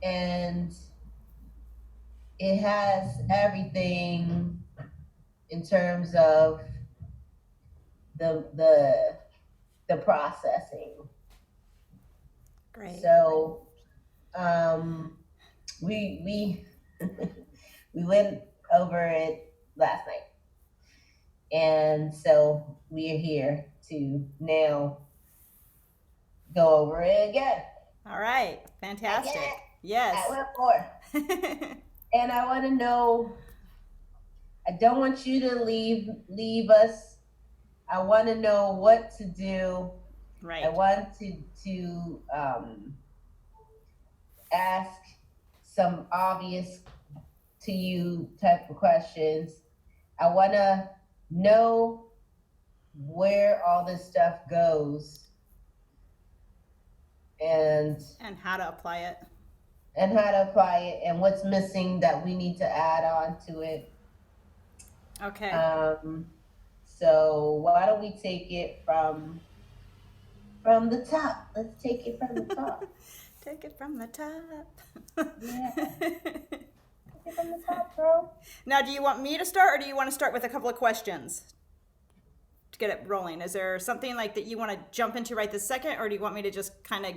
and it has everything in terms of the the the processing. Great. So um, we we went over it last night, and so we are here to now go over it again. All right. Again, Fantastic. I Yes. went more, and I want to know. I don't want you to leave us. I want to know what to do. I Right. want to ask some obvious to you type of questions. I want to know where all this stuff goes and And how to apply it. how to apply it and what's missing that we need to add on to it. Okay. Um, so why don't we take it from the top? Let's take it from the top. Take it from the top. Yeah, take it from the top, bro. Now, do you want me to start or do you want to start with a couple of questions to get it rolling? Is there something like that you want to jump into right this second, or do you want me to just kind of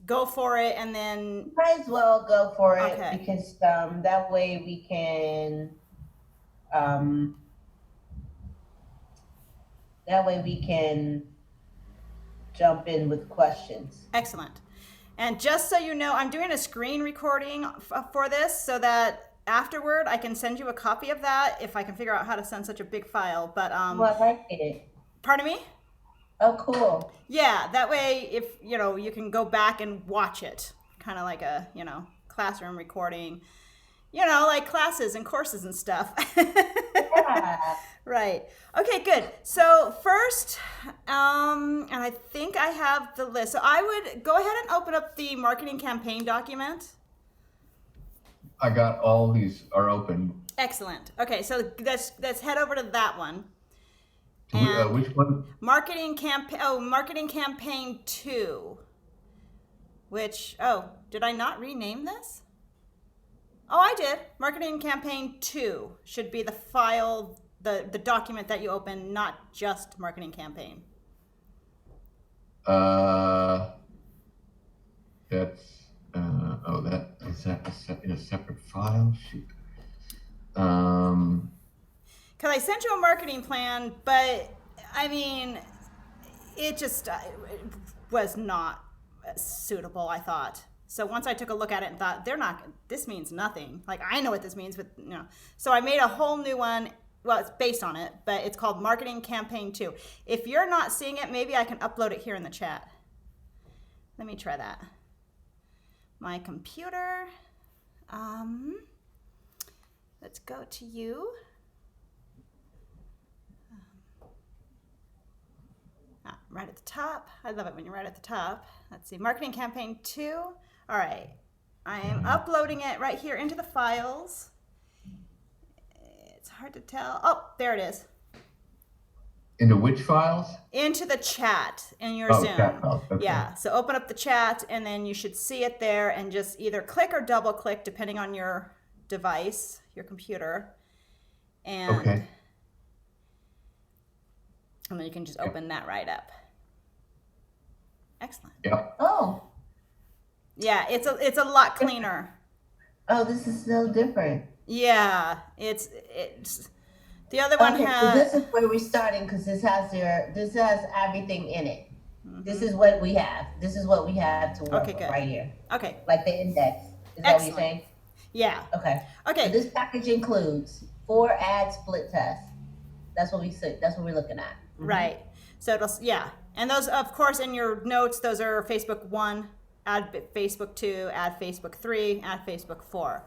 go for it and then. Might as well go for it Okay. because um, that way we can jump in with questions. Excellent. And just so you know, I'm doing a screen recording for this so that afterward I can send you a copy of that if I can figure out how to send such a big file. But Well, I like it. pardon me? Oh, cool. Yeah, that way if you can go back and watch it, kind of like a classroom recording, like classes and courses and stuff. Yeah. Right. Okay, good. So first, and I think I have the list. So I would go ahead and open up the marketing campaign document. I got all these are open. Excellent. Okay, so let's head over to that one. And Which one? marketing campaign 2, which, did I not rename this? Oh, I did. Marketing campaign 2 should be the file, the document that you open, not just marketing campaign. Uh, that's that is that in a separate file? Shoot. Um, Because I sent you a marketing plan, but I mean, it just it was not suitable, I thought. So once I took a look at it and thought, this means nothing. Like, I know what this means, but. So I made a whole new one. Well, it's based on it, but it's called Marketing Campaign 2. If you're not seeing it, maybe I can upload it here in the chat. Let me try that. My computer. Let's go to you. Right at the top. I love it when you're right at the top. Let's see, marketing campaign 2. All right, I am uploading it right here into the files. It's hard to tell. Oh, there it is. into which files? Into the chat in your Oh, Zoom. chat files. Okay. Yeah, so open up the chat and then you should see it there, and just either click or double click depending on your device, your computer. And Okay. and then you can just Yep. open that right up. Excellent. Yep. Oh, Yeah, it's a lot cleaner. oh, this is so different. Yeah, it's the other one Okay, so has. this is where we're starting because this has everything in it. This is what we have. This is what we have to work Okay, with good. right here, Okay, like the index. Is that what you're excellent. saying? Yeah. Okay. So Okay. this package includes 4 ad split tests. That's what we said. That's what we're looking at. Right. So yeah, and those, of course, in your notes, those are Facebook 1, add Facebook 2, add Facebook 3, add Facebook 4.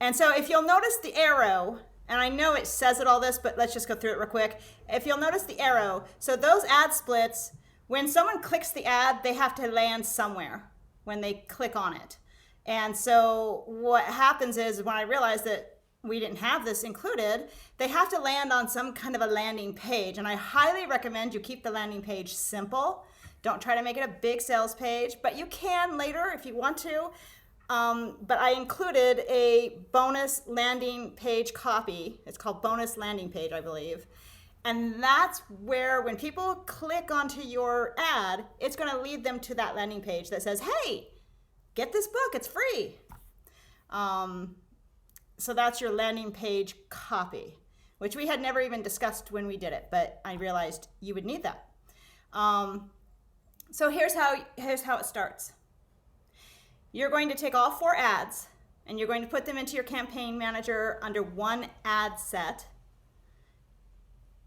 And so if you'll notice the arrow, and I know it says it all this, but let's just go through it real quick. If you'll notice the arrow, so those ad splits, when someone clicks the ad, they have to land somewhere when they click on it. And so what happens is, when I realized that we didn't have this included, they have to land on some kind of a landing page. And I highly recommend you keep the landing page simple, Don't try to make it a big sales page, but you can later if you want to. But I included a bonus landing page copy. It's called bonus landing page, I believe. And that's where when people click onto your ad, it's going to lead them to that landing page that says, hey, get this book, it's free. So that's your landing page copy, which we had never even discussed when we did it, but I realized you would need that. So here's how it starts. You're going to take all 4 ads and you're going to put them into your campaign manager under one ad set.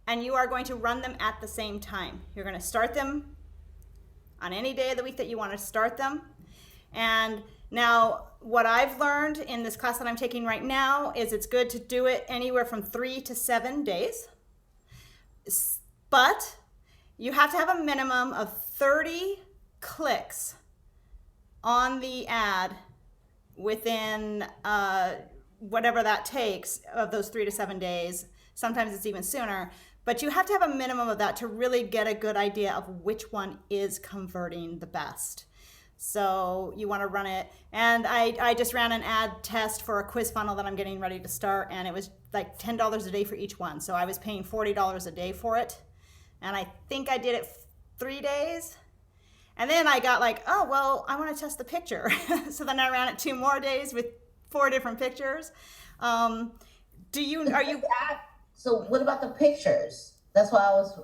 And you are going to run them at the same time. You're going to start them on any day of the week that you want to start them. And now what I've learned in this class that I'm taking right now is it's good to do it anywhere from 3 to 7 days. But you have to have a minimum of 30 clicks on the ad within whatever that takes of those 3 to 7 days. Sometimes it's even sooner. But you have to have a minimum of that to really get a good idea of which one is converting the best. So you want to run it. And I just ran an ad test for a quiz funnel that I'm getting ready to start, and it was like $10 a day for each one. So I was paying $40 a day for it. And I think I did it 3 days. And then I got like, oh, well, I want to test the picture. So then I ran it 2 more days with 4 different pictures. Are you... So what about the pictures? That's why I was...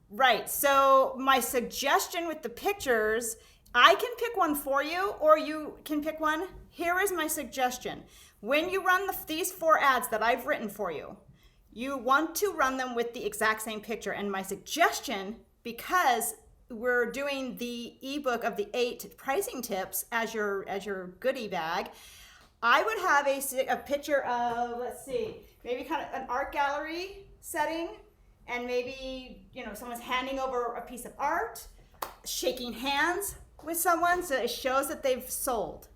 Right. So my suggestion with the pictures, I can pick one for you, or you can pick one. Here is my suggestion. When you run these 4 ads that I've written for you, you want to run them with the exact same picture. And my suggestion, because we're doing the ebook of the 8 pricing tips as your goodie bag, I would have a picture of, let's see, maybe kind of an art gallery setting, and maybe, someone's handing over a piece of art, shaking hands with someone, so it shows that they've sold.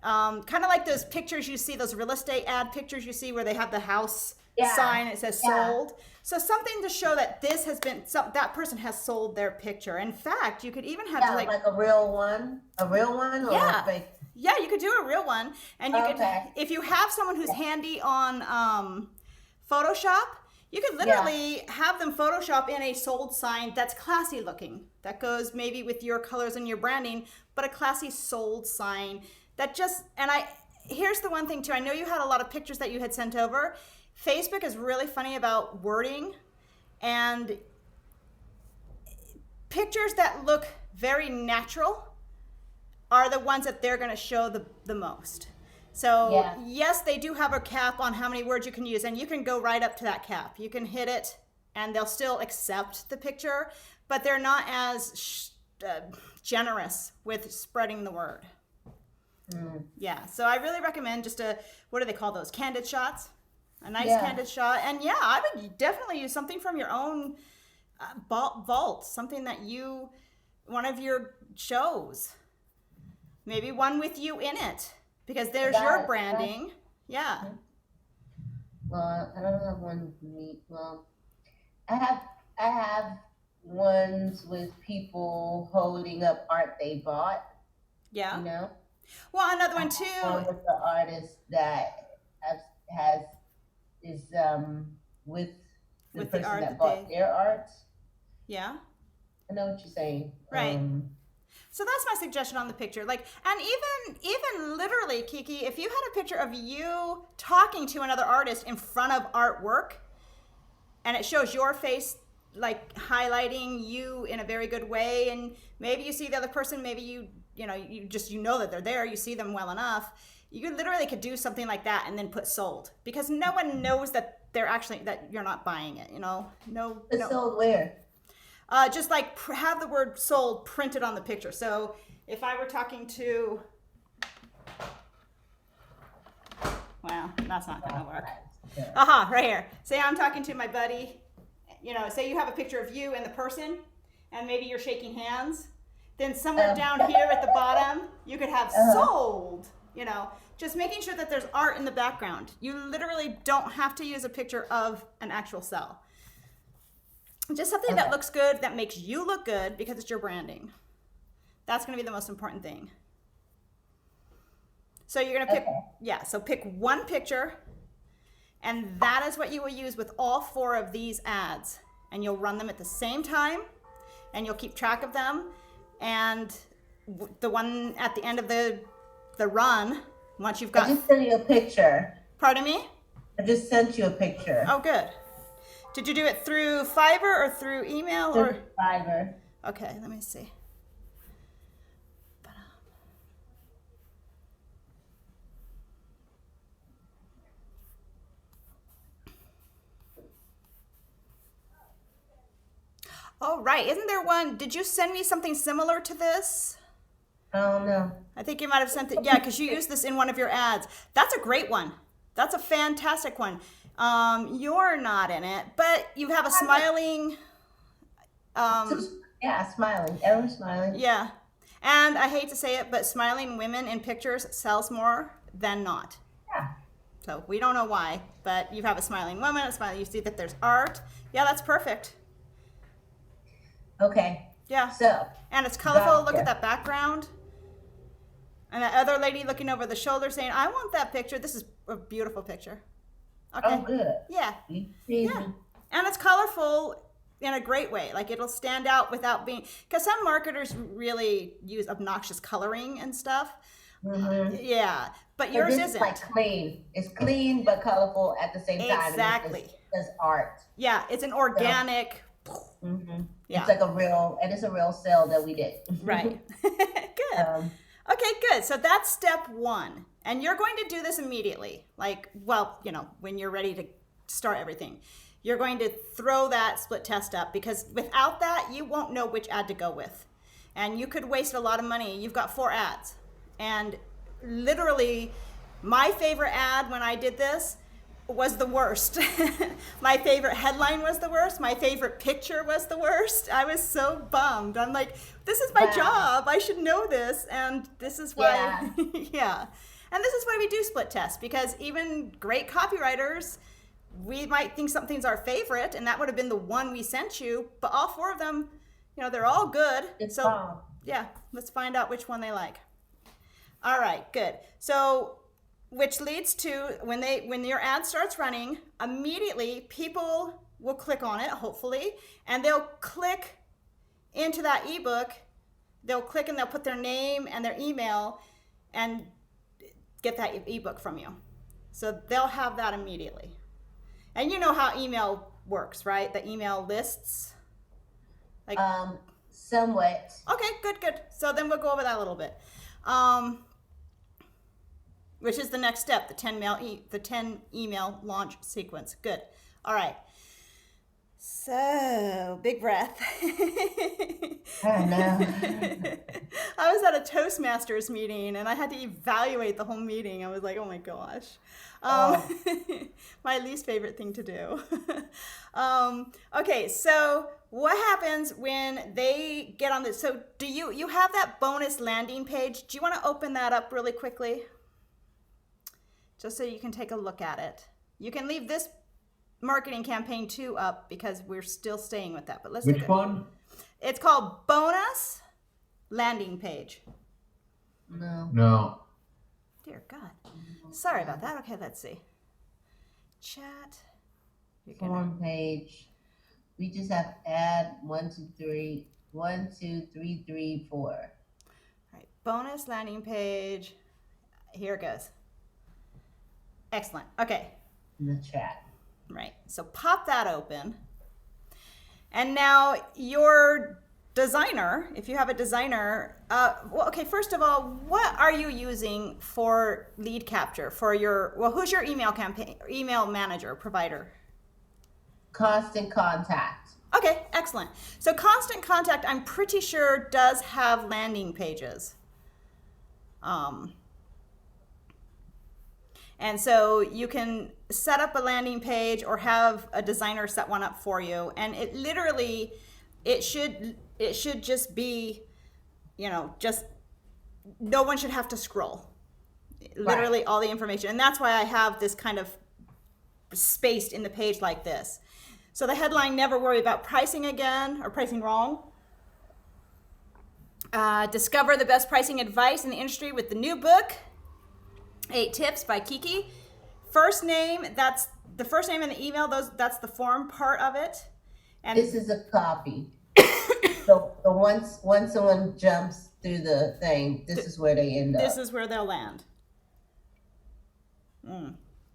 Kind of like those pictures you see, those real estate ad pictures you see where they have the house sign, it says sold. So something to show that that person has sold their picture. In fact, you could even have like a real one or a fake. Yeah, you could do a real one. And you could, if you have someone who's handy on Photoshop, you could literally have them Photoshop in a sold sign that's classy looking. That goes maybe with your colors and your branding, but a classy sold sign that here's the one thing too. I know you had a lot of pictures that you had sent over. Facebook is really funny about wording, and pictures that look very natural are the ones that they're going to show the most. So yes, they do have a cap on how many words you can use, and you can go right up to that cap. You can hit it and they'll still accept the picture, but they're not as generous with spreading the word. Yeah, so I really recommend just what do they call those? Candid shots. A nice candid shot. And I would definitely use something from your own vault, something that one of your shows. Maybe one with you in it, because there's your branding. Yeah. Well, I don't have one with me. Well, I have ones with people holding up art they bought. Yeah. Well, another one too. One with the artist that is with the person that bought their art. Yeah. I know what you're saying. Right. So that's my suggestion on the picture. And even literally, Kiki, if you had a picture of you talking to another artist in front of artwork, and it shows your face, highlighting you in a very good way, and maybe you see the other person, maybe you know that they're there, you see them well enough, you literally could do something like that and then put sold, because no one knows that that you're not buying it. It's sold where? Just have the word sold printed on the picture. So if I were talking to, well, that's not going to work. Right here. Say I'm talking to my buddy, say you have a picture of you and the person, and maybe you're shaking hands. Then somewhere down here at the bottom, you could have sold, just making sure that there's art in the background. You literally don't have to use a picture of an actual sell. Just something that Okay. looks good, that makes you look good because it's your branding. That's going to be the most important thing. So you're going to pick, Okay. yeah, so pick one picture, and that is what you will use with all 4 of these ads. And you'll run them at the same time, and you'll keep track of them. And the one at the end of the run, once you've I got, just sent you a picture. pardon me? I just sent you a picture. Oh, good. Did you do it through Fiverr or through email or? Fiverr. Okay, let me see. Oh, right. Isn't there one? Did you send me something similar to this? Oh no. I think you might have sent it. Yeah, because you used this in one of your ads. That's a great one. That's a fantastic one. You're not in it, but you have a smiling. Yeah, smiling. Everyone's smiling. Yeah. And I hate to say it, but smiling women in pictures sells more than not. Yeah. So we don't know why, but you have a smiling woman, a smiling, you see that there's art. Yeah, that's perfect. Okay. Yeah. So. And it's colorful. Look Gotcha. at that background. And that other lady looking over the shoulder saying, I want that picture. This is a beautiful picture. Okay. Oh, good. Yeah. You Yeah. And it's colorful in a great way. Like it'll stand out without being, because some marketers really use obnoxious coloring and stuff. Yeah. But yours this isn't. is like clean. It's clean but colorful at the same time. Exactly. It's art. Yeah. It's an organic. Yeah. It's like it's a real sale that we did. Right. Good. Okay, good. So that's step 1. And you're going to do this immediately. Like, well, when you're ready to start everything. You're going to throw that split test up because without that, you won't know which ad to go with. And you could waste a lot of money. You've got 4 ads. And literally, my favorite ad when I did this was the worst. My favorite headline was the worst. My favorite picture was the worst. I was so bummed. I'm like, this is my job. I should know this. And this is why, yeah. And this is why we do split tests, because even great copywriters, we might think something's our favorite, and that would have been the one we sent you, but all 4 of them, they're all good. So yeah, let's find out which one they like. All right, good. So which leads to when your ad starts running, immediately people will click on it, hopefully, and they'll click into that ebook. They'll click and they'll put their name and their email and get that ebook from you. So they'll have that immediately. And you know how email works, right? The email lists. Like somewhat. Okay, good. So then we'll go over that a little bit. Which is the next step, the 10 email launch sequence. Good. All right. So, big breath. I know. I was at a Toastmasters meeting and I had to evaluate the whole meeting. I was like, oh my gosh. My least favorite thing to do. Okay, so what happens when they get on this? So do you have that bonus landing page? Do you want to open that up really quickly? Just so you can take a look at it. You can leave this marketing campaign 2 up because we're still staying with that. But let's Which one? It's called bonus landing page. No. Dear God. Sorry about that. Okay, let's see. Chat. Form page. We just have add 1, 2, 3, 1, 2, 3, 3, 4. All right, bonus landing page. Here it goes. Excellent. Okay. In the chat. Right. So pop that open. And now your designer, if you have a designer, okay, first of all, what are you using for lead capture for who's your email manager, provider? Constant Contact. Okay, excellent. So Constant Contact, I'm pretty sure does have landing pages. And so you can set up a landing page or have a designer set one up for you. And it literally, it should just be, just no one should have to scroll. Literally all the information. And that's why I have this kind of spaced in the page like this. So the headline, never worry about pricing again or pricing wrong. Discover the best pricing advice in the industry with the new book, 8 Tips by Kiki. First name, that's the first name in the email. That's the form part of it. And This is a copy. So once someone jumps through the thing, this is where they end up. This is where they'll land.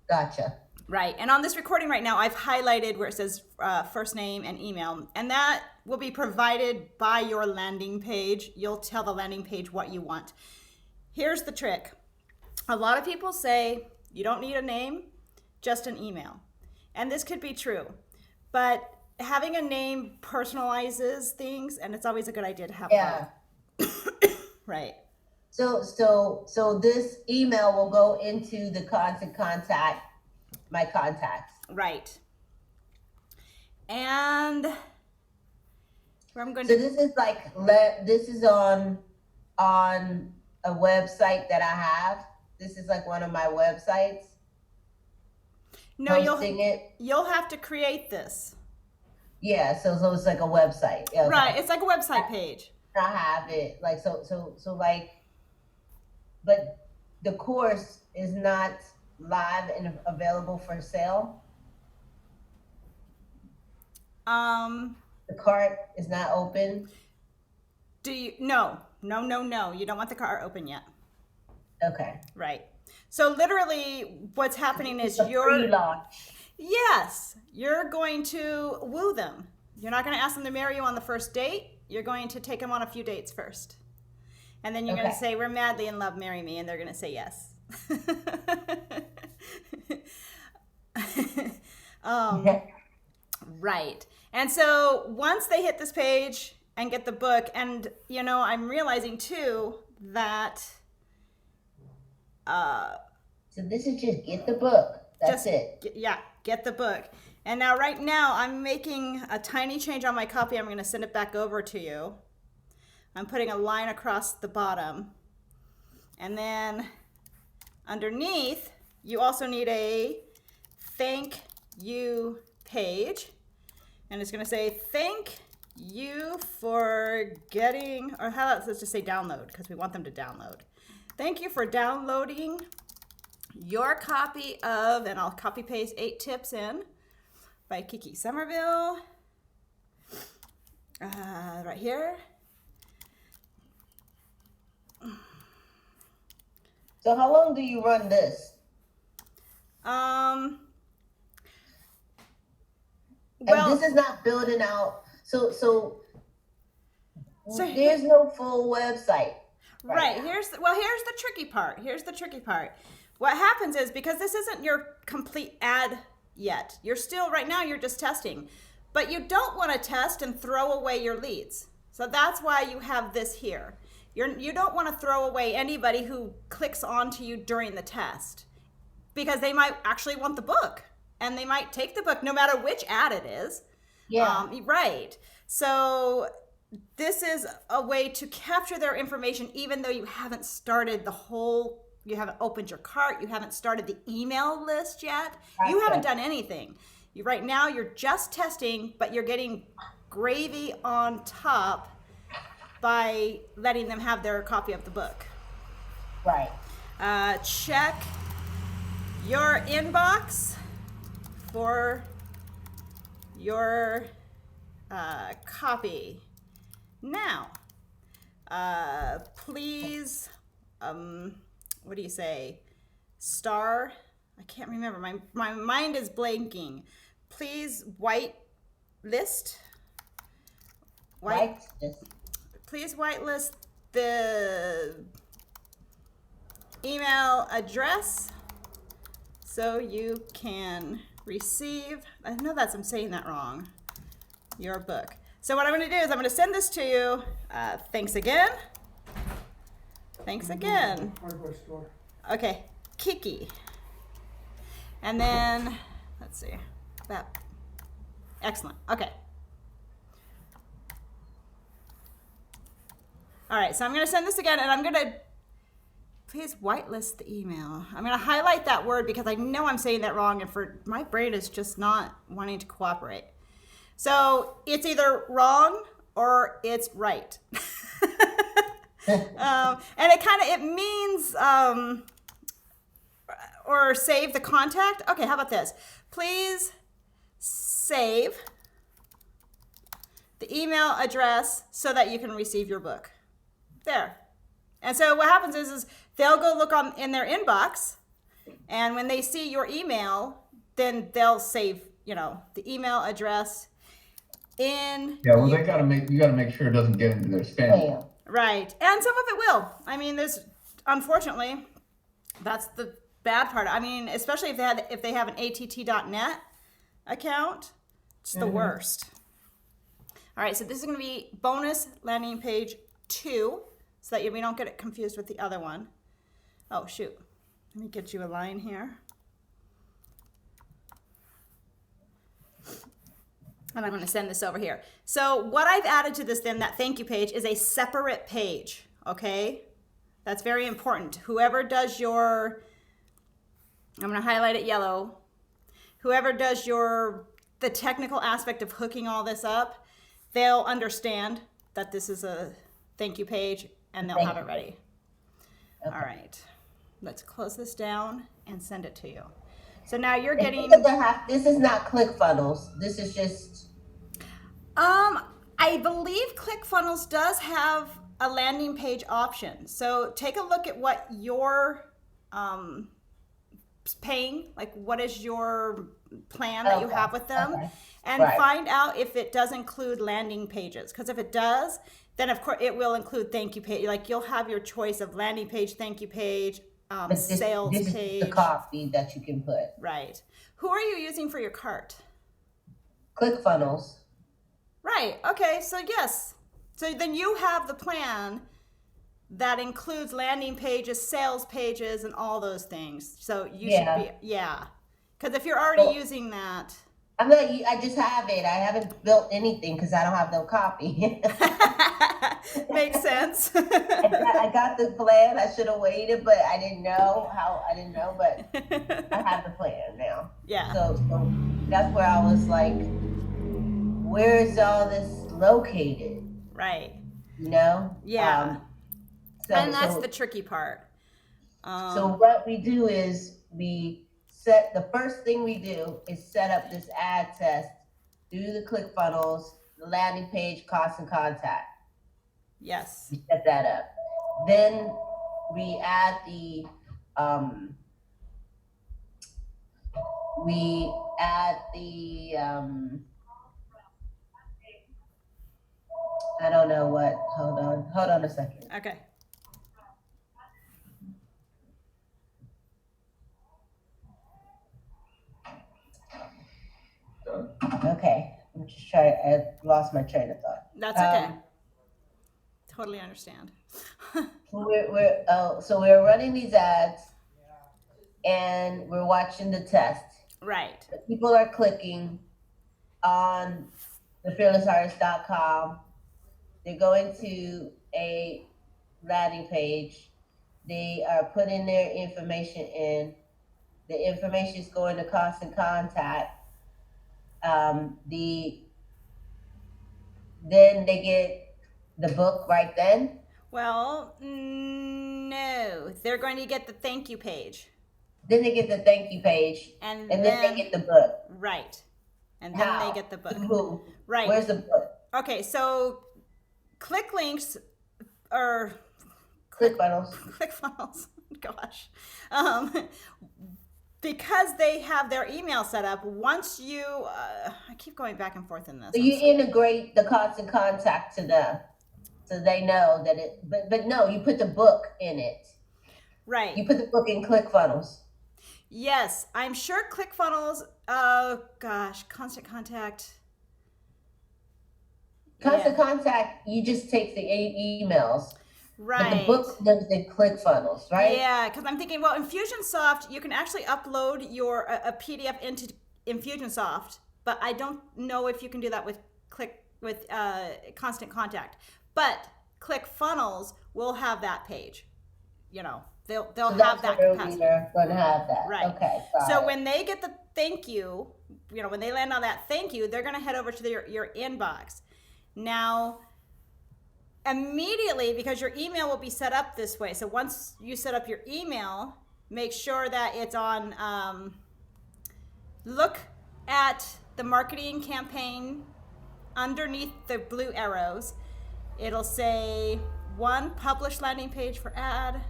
Gotcha. Right. And on this recording right now, I've highlighted where it says first name and email. And that will be provided by your landing page. You'll tell the landing page what you want. Here's the trick. A lot of people say you don't need a name, just an email. And this could be true. But having a name personalizes things, and it's always a good idea to have both. Right. So this email will go into the constant contact, my contacts. Right. And where I'm going So to. this is like this is on a website that I have. This is like one of my websites. No, Hosting you'll have to create this. Yeah, so it's like a website. Yeah, okay. Right. It's like a website page. I have it like so like, but the course is not live and available for sale. The cart is not open. Do you? No. You don't want the cart open yet. Okay. Right. So literally what's happening is It's a pre-launch. Yes, you're going to woo them. You're not going to ask them to marry you on the first date. You're going to take them on a few dates first. And then you're going to say, we're madly in love, marry me. And they're going to say yes. Right. And so once they hit this page and get the book, and, I'm realizing too that... So this is just get the book. That's it. Get the book. And now, right now, I'm making a tiny change on my copy. I'm going to send it back over to you. I'm putting a line across the bottom. And then underneath, you also need a thank you page. And it's going to say, thank you for getting, or how about let's just say download, because we want them to download. Thank you for downloading your copy of, and I'll copy paste 8 Tips in by Kiki Somerville. Right here. So how long do you run this? Well, and this is not building out. So there's no full website. Right. Here's the tricky part. What happens is, because this isn't your complete ad yet, you're just testing, but you don't want to test and throw away your leads. So that's why you have this here. You don't want to throw away anybody who clicks onto you during the test, because they might actually want the book, and they might take the book no matter which ad it is. Yeah. Right. So this is a way to capture their information, even though you haven't started you haven't opened your cart, you haven't started the email list yet. Gotcha. You haven't done anything. Right now, you're just testing, but you're getting gravy on top by letting them have their copy of the book. Right. Check your inbox for your copy. Now, please, what do you say? Star? I can't remember. My mind is blanking. Please whitelist. Please whitelist the email address so you can receive, I know I'm saying that wrong, your book. So what I'm going to do is I'm going to send this to you. Thanks again. Hardware store. Okay, Kiki. And then, let's see. That. Excellent. Okay. All right, so I'm going to send this again, and I'm going to, please whitelist the email. I'm going to highlight that word because I know I'm saying that wrong, and my brain is just not wanting to cooperate. So it's either wrong or it's right. And it means, or save the contact. Okay, how about this? Please save the email address so that you can receive your book. There. And so what happens is they'll go look in their inbox, and when they see your email, then they'll save, the email address in. Yeah, well, you gotta make sure it doesn't get into their spam. Right. And some of it will. I mean, unfortunately, that's the bad part. I mean, especially if they have an att.net account, it's the worst. All right, so this is going to be bonus landing page 2, so that we don't get it confused with the other one. Oh, shoot. Let me get you a line here. And I'm going to send this over here. So what I've added to this then, that thank you page, is a separate page, okay? That's very important. Whoever does I'm going to highlight it yellow. Whoever does the technical aspect of hooking all this up, they'll understand that this is a thank you page, and they'll have it ready. Okay. All right. Let's close this down and send it to you. So now you're getting... This is not ClickFunnels. This is just... I believe ClickFunnels does have a landing page option. So take a look at what you're paying, like what is your plan that you have with them, and find out if it does include landing pages. Because if it does, then of course it will include thank you page. Like you'll have your choice of landing page, thank you page, sales page. This is the copy that you can put. Right. Who are you using for your cart? ClickFunnels. Right. Okay. So yes. So then you have the plan that includes landing pages, sales pages, and all those things. So you should be, because if you're already using that. I just have it. I haven't built anything because I don't have no copy. Makes sense. I got the plan. I should have waited, but I didn't know how. I didn't know, but I have the plan now. Yeah. So that's where I was like, where is all this located? Right. Yeah. And that's the tricky part. So what we do is the first thing we do is set up this ad test through the ClickFunnels, the landing page, cost and contact. Yes. We set that up. Then we add I don't know what. Hold on a second. Okay. Okay. I'm just trying. I lost my train of thought. That's okay. Totally understand. So we're running these ads, and we're watching the test. Right. People are clicking on thefearlessartist.com. They're going to a landing page. They are putting their information in. The information is going to cost and contact. Then they get the book right then. Well, no. They're going to get the thank you page. Then they get the thank you page. And then they get the book. Right. And then they get the book. Who? Right. Where's the book? Okay, so click links or ClickFunnels. ClickFunnels. Gosh. Because they have their email set up, once you, I keep going back and forth in this. So you integrate the cost and contact to them, so they know that but no, you put the book in it. Right. You put the book in ClickFunnels. Yes, I'm sure ClickFunnels, constant contact. Constant contact, you just take the emails. Right. But the book lives in ClickFunnels, right? Yeah, because I'm thinking, well, Infusionsoft, you can actually upload a PDF into Infusionsoft, but I don't know if you can do that with Constant Contact. But ClickFunnels will have that page. they'll So have that's that where capacity. we are going to have that. Right. Okay. Got So it. when they get the thank you, when they land on that thank you, they're going to head over to your inbox. Now, immediately, because your email will be set up this way. So once you set up your email, make sure that it's on, look at the marketing campaign underneath the blue arrows. It'll say one published landing page for ad.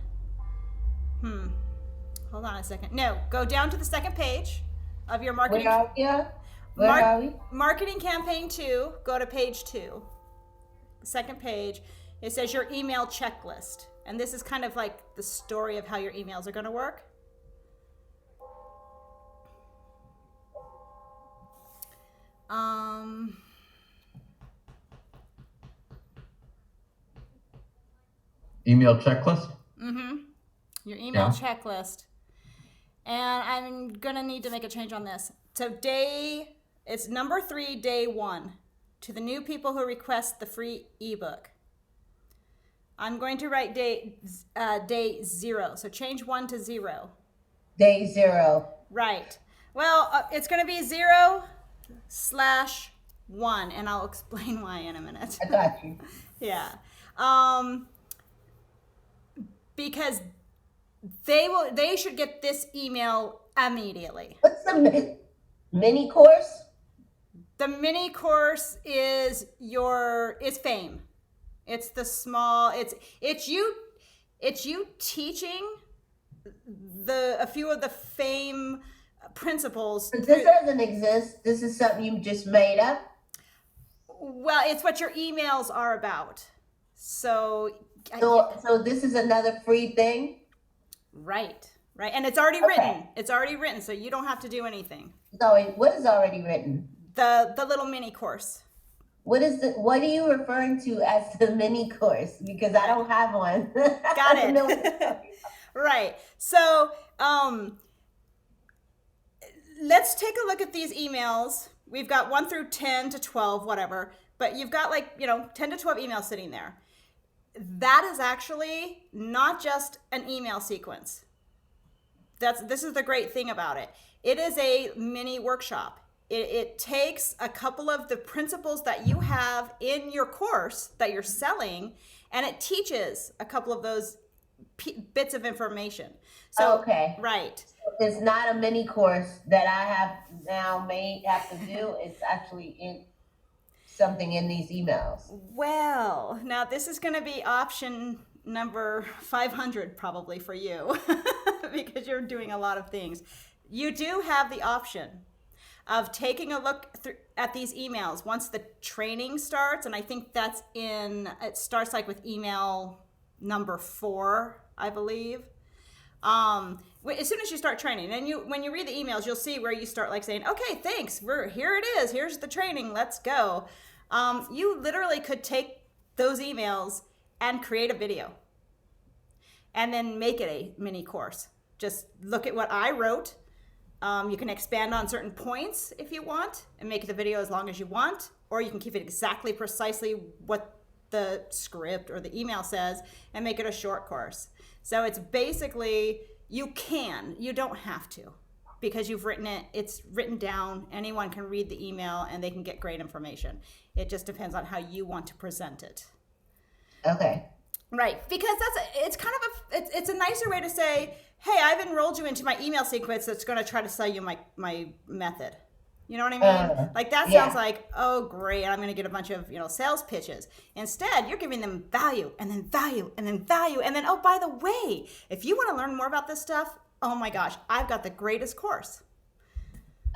Hold on a second. No, go down to the second page of your marketing. Where are we? Where are we? Marketing campaign 2, go to page 2. Second page, it says your email checklist. And this is kind of like the story of how your emails are going to work. Email checklist? Your email checklist. And I'm going to need to make a change on this. So it's number 3, day 1. To the new people who request the free ebook. I'm going to write day 0. So change 1 to 0. Day 0. Right. Well, it's going to be 0/1, and I'll explain why in a minute. I got you. Yeah. Because they should get this email immediately. What's the mini course? The mini course is fame. It's the small. It's you teaching a few of the fame principles. But this doesn't exist. This is something you just made up. Well, it's what your emails are about. So this is another free thing. Right, and it's already written. It's already written, so you don't have to do anything. So what is already written? The little mini course. What are you referring to as the mini course? Because I don't have one. Got it. Right. So let's take a look at these emails. We've got 1 through 10 to 12, whatever. But you've got 10 to 12 emails sitting there. That is actually not just an email sequence. This is the great thing about it. It is a mini workshop. It takes a couple of the principles that you have in your course that you're selling, and it teaches a couple of those bits of information. So, okay. Right. It's not a mini course that I have have to do. It's actually in something in these emails. Well, now this is going to be option number 500 probably for you because you're doing a lot of things. You do have the option of taking a look at these emails once the training starts, and I think it starts with email number 4, I believe. As soon as you start training, and when you read the emails, you'll see where you start saying, okay, thanks, here it is, here's the training, let's go. You literally could take those emails and create a video and then make it a mini course. Just look at what I wrote. You can expand on certain points if you want and make the video as long as you want, or you can keep it exactly precisely what the script or the email says and make it a short course. So it's basically, you don't have to, because you've written it, it's written down, anyone can read the email and they can get great information. It just depends on how you want to present it. Okay. Right, because it's a nicer way to say, hey, I've enrolled you into my email sequence that's going to try to sell you my method. You know what I mean? That sounds like, oh, great, I'm going to get a bunch of sales pitches. Instead, you're giving them value, and then value, and then value, and then, oh, by the way, if you want to learn more about this stuff, oh my gosh, I've got the greatest course.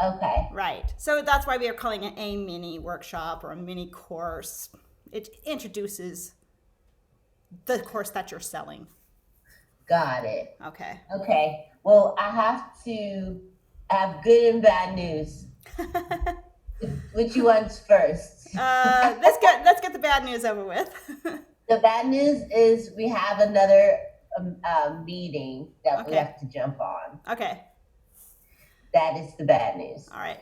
Okay. Right. So that's why we are calling it a mini workshop or a mini course. It introduces the course that you're selling. Got it. Okay. Okay. Well, I have to have good and bad news. Which one's first? Let's get the bad news over with. The bad news is we have another meeting that we have to jump on. Okay. That is the bad news. All right.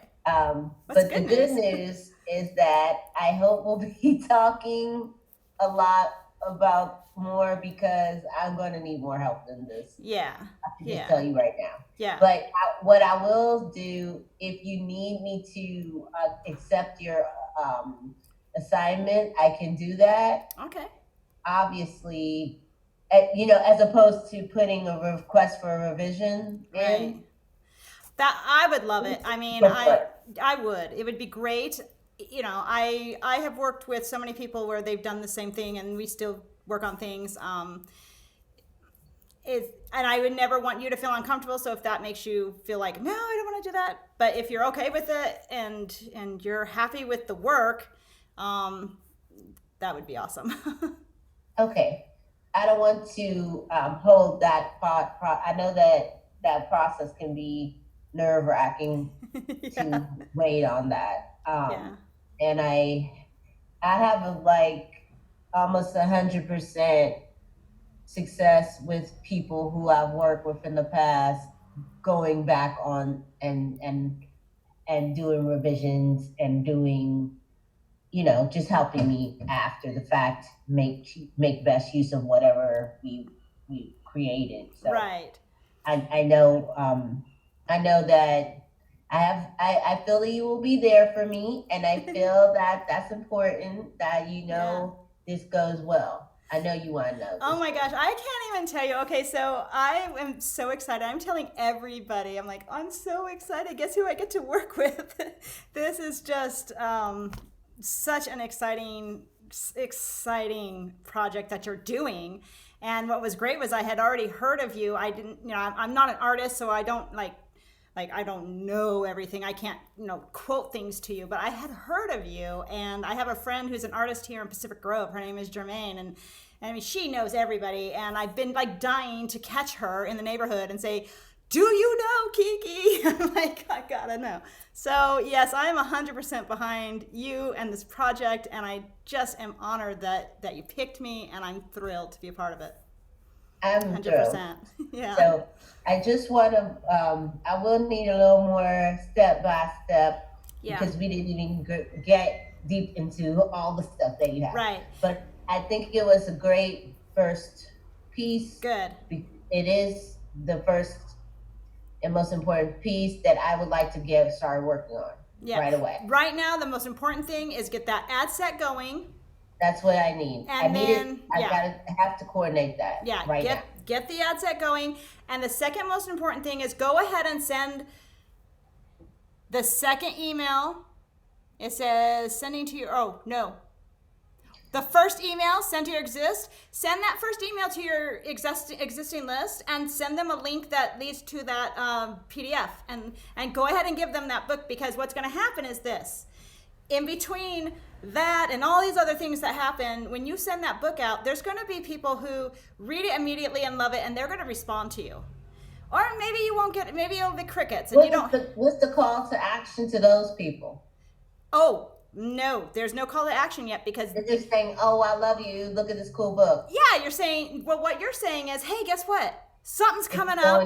But the good news is that I hope we'll be talking a lot about more because I'm going to need more help than this. Yeah. I can just Yeah. tell you right now. Yeah. But what I will do, if you need me to accept your assignment, I can do that. Okay. Obviously, as opposed to putting a request for a revision Right. in. That I would love it. I mean, Prefer. I would. It would be great. You know, I have worked with so many people where they've done the same thing, and we still work on things. And I would never want you to feel uncomfortable. So if that makes you feel like, no, I don't want to do that, but if you're okay with it and you're happy with the work, that would be awesome. Okay. I don't want to hold that thought. I know that process can be nerve wracking Yeah. to wait on that. Yeah. And I have like almost 100% success with people who I've worked with in the past, going back on and doing revisions and doing, just helping me after the fact make best use of whatever we created. So Right. I know I know that I feel that you will be there for me, and I feel that that's important that Yeah. this goes well. I know you want to know Oh this my goes gosh, I can't even tell you. Okay, so I am so excited. I'm telling everybody. I'm like, I'm so excited. Guess who I get to work with? This is just such an exciting project that you're doing. And what was great was I had already heard of you. I didn't, I'm not an artist, so I don't like I don't know everything. I can't, quote things to you, but I had heard of you, and I have a friend who's an artist here in Pacific Grove. Her name is Jermaine, and I mean, she knows everybody, and I've been like dying to catch her in the neighborhood and say, "Do you know Kiki?" I'm like, I gotta know. So yes, I am 100% behind you and this project, and I just am honored that you picked me, and I'm thrilled to be a part of it. I'm thrilled. 100%. Yeah. So I just want to. I will need a little more step by step Yeah. because we didn't even get deep into all the stuff that you have. Right. But I think it was a great first piece. Good. It is the first and most important piece that I would like to get started working on right away. Right now, the most important thing is get that ad set going. That's what I need. And I have to coordinate that. Yeah, now. Get the ad set going. And the second most important thing is go ahead and send the second email. It says sending to your, oh, no. The first email send to your send that first email to your existing list and send them a link that leads to that PDF and go ahead and give them that book, because what's going to happen is this. In between that and all these other things that happen, when you send that book out, there's going to be people who read it immediately and love it, and they're going to respond to you. Or maybe you won't get it. Maybe it'll be crickets. And what's the call to action to those people? Oh, no, there's no call to action yet, because they're just saying, "Oh, I love you. Look at this cool book." Yeah, you're saying, well, what you're saying is, hey, guess what? Something's coming up.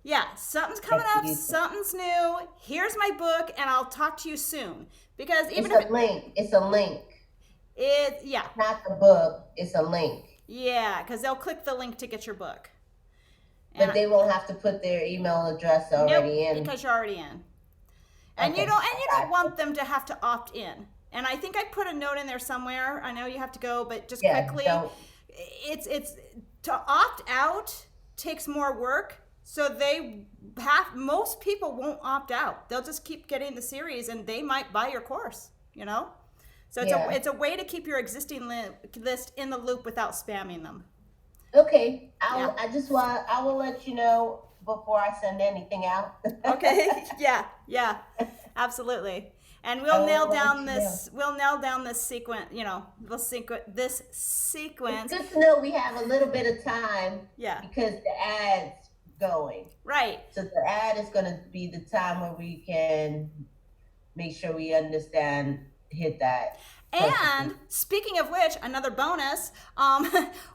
Yeah, something's coming up. Something's new. Here's my book, and I'll talk to you soon. Because even it's a link. It's a link. It's not the book. It's a link. Yeah, because they'll click the link to get your book. But they won't have to put their email address already in. Because you're already in. And you don't want them to have to opt in. And I think I put a note in there somewhere. I know you have to go, but just quickly, it's to opt out takes more work. So most people won't opt out. They'll just keep getting the series, and they might buy your course. So it's a way to keep your existing list in the loop without spamming them. Okay, I will let you know before I send anything out. Okay. Yeah, absolutely. And we'll nail down this. We'll nail down this sequence. This sequence. It's good to know we have a little bit of time. Yeah. Because the ad's going. Right. So the ad is going to be the time where we can make sure we hit that. And speaking of which, another bonus.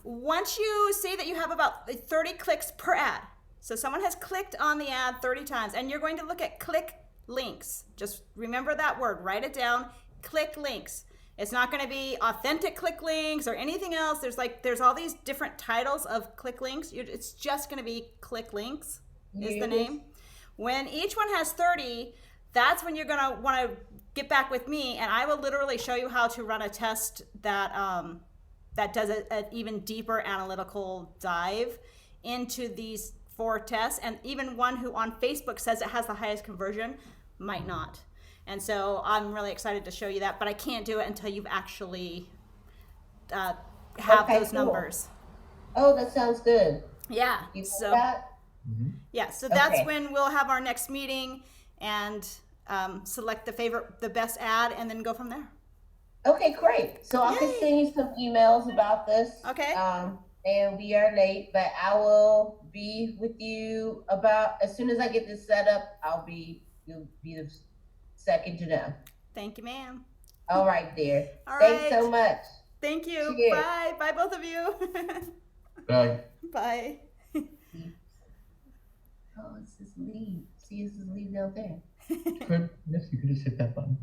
Once you say that you have about 30 clicks per ad. So someone has clicked on the ad 30 times, and you're going to look at click links. Just remember that word, write it down, click links. It's not going to be authentic click links or anything else. There's all these different titles of click links. It's just going to be click links is the name. When each one has 30, that's when you're going to want to get back with me, and I will literally show you how to run a test that that does an even deeper analytical dive into these 4 tests, and even one who on Facebook says it has the highest conversion might not. And so I'm really excited to show you that, but I can't do it until you've actually have those numbers. Oh, that sounds good. Yeah. You got So that? yeah, so that's when we'll have our next meeting and select the best ad, and then go from there. Okay, great. So I can send you some emails about this. Okay. And we are late, but I will be with you about as soon as I get this set up. You'll be the second to know. Thank you, ma'am. All right, dear. All Thanks right. so much. Thank you. Cheers. Bye. Bye, both of you. Bye. Bye. Oh, it says leave. See, it says leave down there. Yes, you could just hit that button.